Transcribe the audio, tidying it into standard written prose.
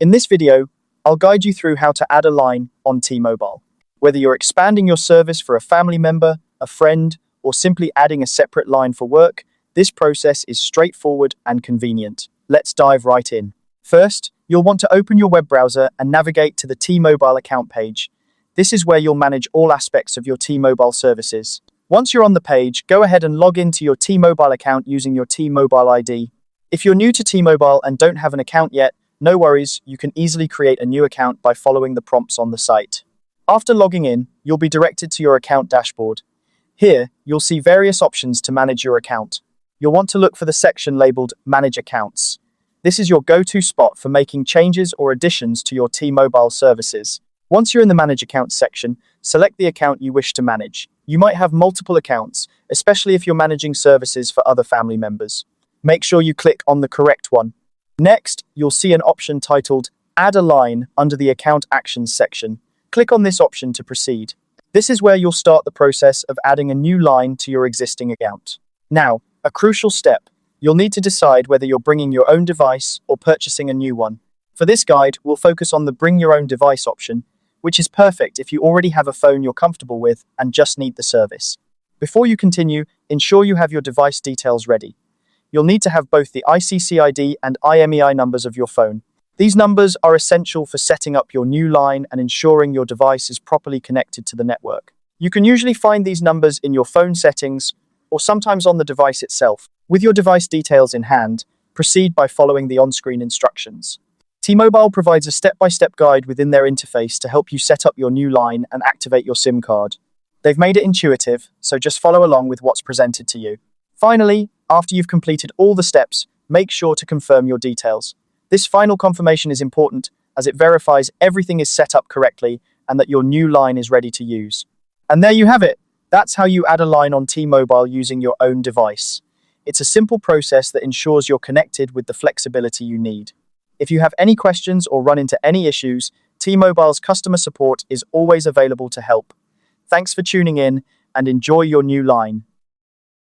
In this video, I'll guide you through how to add a line on T-Mobile. Whether you're expanding your service for a family member, a friend, or simply adding a separate line for work, this process is straightforward and convenient. Let's dive right in. First, you'll want to open your web browser and navigate to the T-Mobile account page. This is where you'll manage all aspects of your T-Mobile services. Once you're on the page, go ahead and log into your T-Mobile account using your T-Mobile ID. If you're new to T-Mobile and don't have an account yet, no worries, you can easily create a new account by following the prompts on the site. After logging in, you'll be directed to your account dashboard. Here, you'll see various options to manage your account. You'll want to look for the section labeled Manage Accounts. This is your go-to spot for making changes or additions to your T-Mobile services. Once you're in the Manage Accounts section, select the account you wish to manage. You might have multiple accounts, especially if you're managing services for other family members. Make sure you click on the correct one. Next, you'll see an option titled Add a Line under the Account Actions section. Click on this option to proceed. This is where you'll start the process of adding a new line to your existing account. Now, a crucial step. You'll need to decide whether you're bringing your own device or purchasing a new one. For this guide, we'll focus on the Bring Your Own Device option, which is perfect if you already have a phone you're comfortable with and just need the service. Before you continue, ensure you have your device details ready. You'll need to have both the ICCID and IMEI numbers of your phone. These numbers are essential for setting up your new line and ensuring your device is properly connected to the network. You can usually find these numbers in your phone settings or sometimes on the device itself. With your device details in hand, proceed by following the on-screen instructions. T-Mobile provides a step-by-step guide within their interface to help you set up your new line and activate your SIM card. They've made it intuitive, so just follow along with what's presented to you. Finally, after you've completed all the steps, make sure to confirm your details. This final confirmation is important as it verifies everything is set up correctly and that your new line is ready to use. And there you have it. That's how you add a line on T-Mobile using your own device. It's a simple process that ensures you're connected with the flexibility you need. If you have any questions or run into any issues, T-Mobile's customer support is always available to help. Thanks for tuning in and enjoy your new line.